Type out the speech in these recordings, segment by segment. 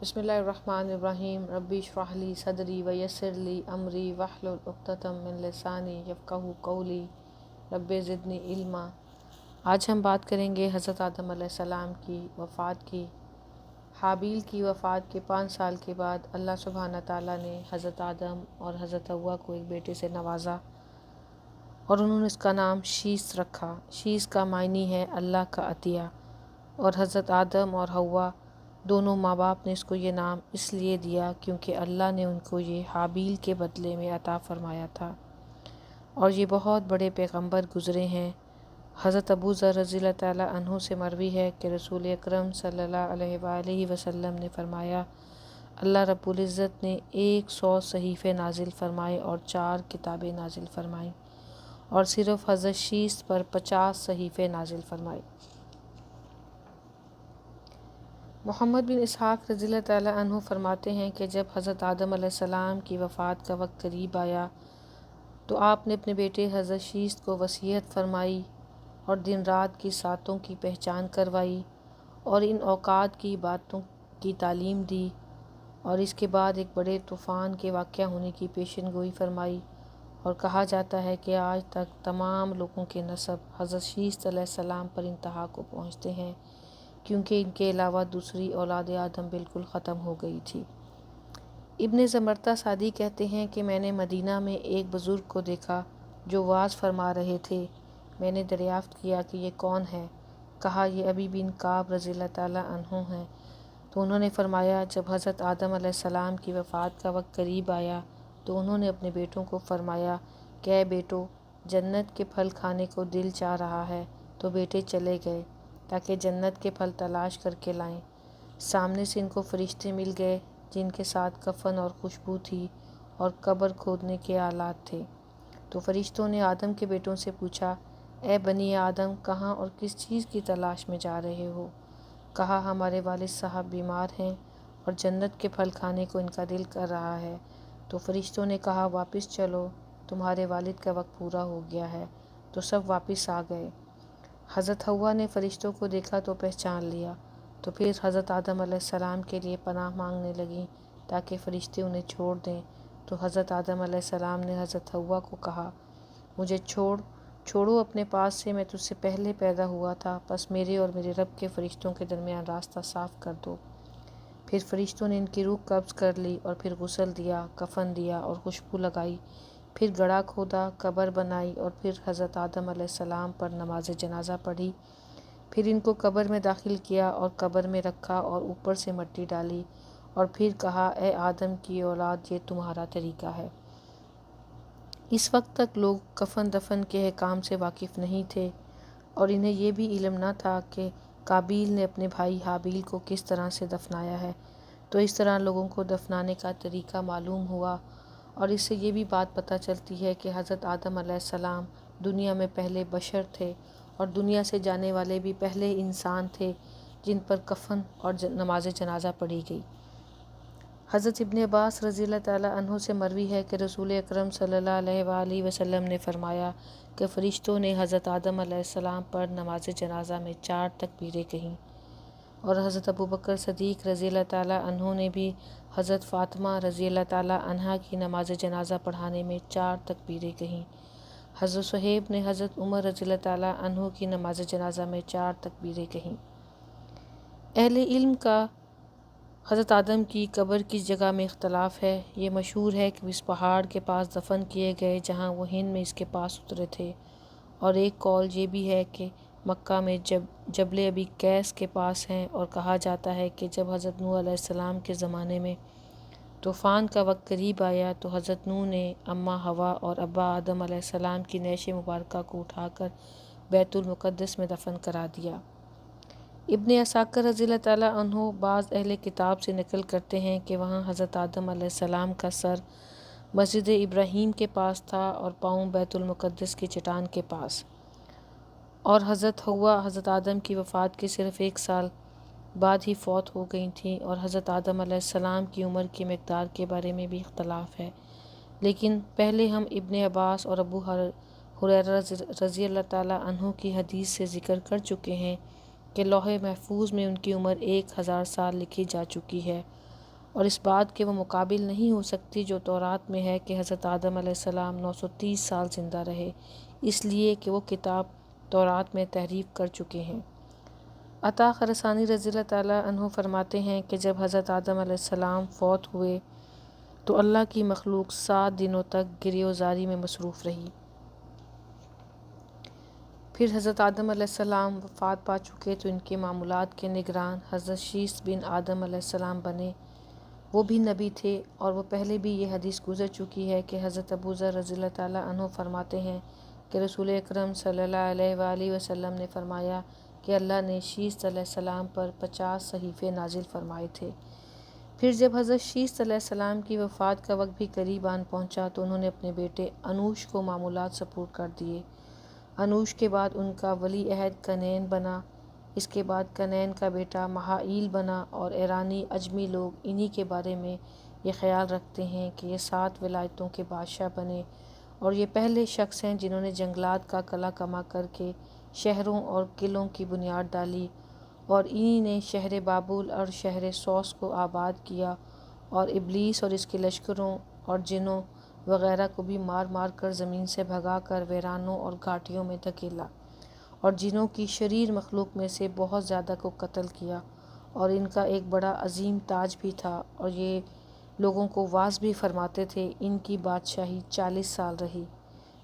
بسم اللہ الرحمن الرحیم ربی اشرح لی صدری ویسر لی امری واحلل عقدۃ من لسانی یفقہوا قولی رب زدنی علما۔ آج ہم بات کریں گے حضرت آدم علیہ السلام کی وفات کی۔ حابیل کی وفات کے 5 سال کے بعد اللہ سبحانہ تعالیٰ نے حضرت آدم اور حضرت حوا کو ایک بیٹے سے نوازا اور انہوں نے اس کا نام شیس رکھا۔ شیس کا معنی ہے اللہ کا عطیہ، اور حضرت آدم اور حوا دونوں ماں باپ نے اس کو یہ نام اس لیے دیا کیونکہ اللہ نے ان کو یہ حابیل کے بدلے میں عطا فرمایا تھا، اور یہ بہت بڑے پیغمبر گزرے ہیں۔ حضرت ابو ذر رضی اللہ تعالیٰ عنہ سے مروی ہے کہ رسول اکرم صلی اللہ علیہ وآلہ وسلم نے فرمایا، اللہ رب العزت نے 100 صحیفے نازل فرمائے اور 4 کتابیں نازل فرمائیں، اور صرف حضرت شیس پر 50 صحیفے نازل فرمائے۔ محمد بن اسحاق رضی اللہ تعالیٰ عنہ فرماتے ہیں کہ جب حضرت آدم علیہ السلام کی وفات کا وقت قریب آیا تو آپ نے اپنے بیٹے حضرت شیس کو وصیت فرمائی اور دن رات کی ساعتوں کی پہچان کروائی اور ان اوقات کی باتوں کی تعلیم دی، اور اس کے بعد ایک بڑے طوفان کے واقع ہونے کی پیشن گوئی فرمائی، اور کہا جاتا ہے کہ آج تک تمام لوگوں کے نسب حضرت شیس علیہ السلام پر انتہا کو پہنچتے ہیں، کیونکہ ان کے علاوہ دوسری اولاد آدم بالکل ختم ہو گئی تھی۔ ابن زمرتہ سعدی کہتے ہیں کہ میں نے مدینہ میں ایک بزرگ کو دیکھا جو وعظ فرما رہے تھے۔ میں نے دریافت کیا کہ یہ کون ہے؟ کہا یہ ابی بن کعب رضی اللہ تعالیٰ عنہ ہیں۔ تو انہوں نے فرمایا جب حضرت آدم علیہ السلام کی وفات کا وقت قریب آیا تو انہوں نے اپنے بیٹوں کو فرمایا کہ اے بیٹو، جنت کے پھل کھانے کو دل چاہ رہا ہے۔ تو بیٹے چلے گئے تاکہ جنت کے پھل تلاش کر کے لائیں۔ سامنے سے ان کو فرشتے مل گئے جن کے ساتھ کفن اور خوشبو تھی اور قبر کھودنے کے آلات تھے۔ تو فرشتوں نے آدم کے بیٹوں سے پوچھا، اے بنی آدم، کہاں اور کس چیز کی تلاش میں جا رہے ہو؟ کہا ہمارے والد صاحب بیمار ہیں اور جنت کے پھل کھانے کو ان کا دل کر رہا ہے۔ تو فرشتوں نے کہا واپس چلو، تمہارے والد کا وقت پورا ہو گیا ہے۔ تو سب واپس آ گئے۔ حضرت حوا نے فرشتوں کو دیکھا تو پہچان لیا، تو پھر حضرت آدم علیہ السلام کے لیے پناہ مانگنے لگیں تاکہ فرشتے انہیں چھوڑ دیں۔ تو حضرت آدم علیہ السلام نے حضرت حوا کو کہا، مجھے چھوڑو اپنے پاس سے، میں تجھ سے پہلے پیدا ہوا تھا، بس میرے اور میرے رب کے فرشتوں کے درمیان راستہ صاف کر دو۔ پھر فرشتوں نے ان کی روح قبض کر لی اور پھر غسل دیا، کفن دیا اور خوشبو لگائی، پھر گڑھا کھودا، قبر بنائی اور پھر حضرت آدم علیہ السلام پر نماز جنازہ پڑھی۔ پھر ان کو قبر میں داخل کیا اور قبر میں رکھا اور اوپر سے مٹی ڈالی، اور پھر کہا اے آدم کی اولاد، یہ تمہارا طریقہ ہے۔ اس وقت تک لوگ کفن دفن کے احکام سے واقف نہیں تھے، اور انہیں یہ بھی علم نہ تھا کہ قابیل نے اپنے بھائی حابیل کو کس طرح سے دفنایا ہے۔ تو اس طرح لوگوں کو دفنانے کا طریقہ معلوم ہوا، اور اس سے یہ بھی بات پتہ چلتی ہے کہ حضرت آدم علیہ السلام دنیا میں پہلے بشر تھے اور دنیا سے جانے والے بھی پہلے انسان تھے جن پر کفن اور نماز جنازہ پڑھی گئی۔ حضرت ابن عباس رضی اللہ تعالیٰ عنہ سے مروی ہے کہ رسول اکرم صلی اللہ علیہ وآلہ وسلم نے فرمایا کہ فرشتوں نے حضرت آدم علیہ السلام پر نماز جنازہ میں 4 تکبیریں کہیں، اور حضرت ابوبکر صدیق رضی اللہ تعالیٰ عنہ نے بھی حضرت فاطمہ رضی اللہ تعالیٰ عنہا کی نماز جنازہ پڑھانے میں 4 تکبیریں کہیں۔ حضرت صہیب نے حضرت عمر رضی اللہ تعالیٰ عنہ کی نماز جنازہ میں 4 تکبیریں کہیں۔ اہل علم کا حضرت آدم کی قبر کی جگہ میں اختلاف ہے۔ یہ مشہور ہے کہ اس پہاڑ کے پاس دفن کیے گئے جہاں وہ ہند میں اس کے پاس اترے تھے، اور ایک قول یہ بھی ہے کہ مکہ میں جبل ابی قیس کے پاس ہیں، اور کہا جاتا ہے کہ جب حضرت نوح علیہ السلام کے زمانے میں طوفان کا وقت قریب آیا تو حضرت نوح نے اماں حوا اور ابا آدم علیہ السلام کی نیش مبارکہ کو اٹھا کر بیت المقدس میں دفن کرا دیا۔ ابن عساکر رضی اللہ تعالیٰ عنہ بعض اہل کتاب سے نقل کرتے ہیں کہ وہاں حضرت آدم علیہ السلام کا سر مسجد ابراہیم کے پاس تھا اور پاؤں بیت المقدس کی چٹان کے پاس، اور حضرت حوا حضرت آدم کی وفات کے صرف 1 سال بعد ہی فوت ہو گئی تھیں، اور حضرت آدم علیہ السلام کی عمر کی مقدار کے بارے میں بھی اختلاف ہے، لیکن پہلے ہم ابن عباس اور ابو ہریرہ رضی اللہ تعالیٰ عنہ کی حدیث سے ذکر کر چکے ہیں کہ لوح محفوظ میں ان کی عمر 1000 سال لکھی جا چکی ہے، اور اس بات کے وہ مقابل نہیں ہو سکتی جو تورات میں ہے کہ حضرت آدم علیہ السلام 930 سال زندہ رہے، اس لیے کہ وہ کتاب تورات میں تحریف کر چکے ہیں۔ عطا خراسانی رضی اللہ تعالیٰ عنہ فرماتے ہیں کہ جب حضرت آدم علیہ السلام فوت ہوئے تو اللہ کی مخلوق 7 دنوں تک گریہ و زاری میں مصروف رہی۔ پھر حضرت آدم علیہ السلام وفات پا چکے تو ان کے معاملات کے نگران حضرت شیث بن آدم علیہ السلام بنے۔ وہ بھی نبی تھے، اور وہ پہلے بھی یہ حدیث گزر چکی ہے کہ حضرت ابو ذر رضی اللہ تعالیٰ عنہ فرماتے ہیں کہ رسول اکرم صلی اللہ علیہ وآلہ وسلم نے فرمایا کہ اللہ نے شیث علیہ السلام پر 50 صحیفے نازل فرمائے تھے۔ پھر جب حضرت شیث علیہ السلام کی وفات کا وقت بھی قریب آن پہنچا تو انہوں نے اپنے بیٹے انوش کو معمولات سپرد کر دیے۔ انوش کے بعد ان کا ولی عہد کنین بنا۔ اس کے بعد کنین کا بیٹا مہائیل بنا، اور ایرانی اجمی لوگ انہی کے بارے میں یہ خیال رکھتے ہیں کہ یہ 7 ولایتوں کے بادشاہ بنے، اور یہ پہلے شخص ہیں جنہوں نے جنگلات کا قلعہ کما کر کے شہروں اور قلعوں کی بنیاد ڈالی، اور انہی نے شہر بابل اور شہر سوس کو آباد کیا، اور ابلیس اور اس کے لشکروں اور جنوں وغیرہ کو بھی مار مار کر زمین سے بھگا کر ویرانوں اور گھاٹیوں میں دھکیلا، اور جنوں کی شریر مخلوق میں سے بہت زیادہ کو قتل کیا، اور ان کا ایک بڑا عظیم تاج بھی تھا، اور یہ لوگوں کو واعظ بھی فرماتے تھے۔ ان کی بادشاہی 40 سال رہی۔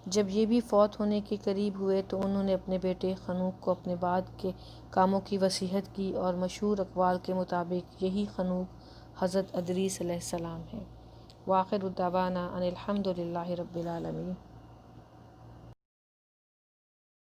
جب یہ بھی فوت ہونے کے قریب ہوئے تو انہوں نے اپنے بیٹے خنوخ کو اپنے بعد کے کاموں کی وصیت کی، اور مشہور اقوال کے مطابق یہی خنوخ حضرت ادریس علیہ السلام ہیں۔ وآخر دعوانا ان الحمد للہ رب العالمین۔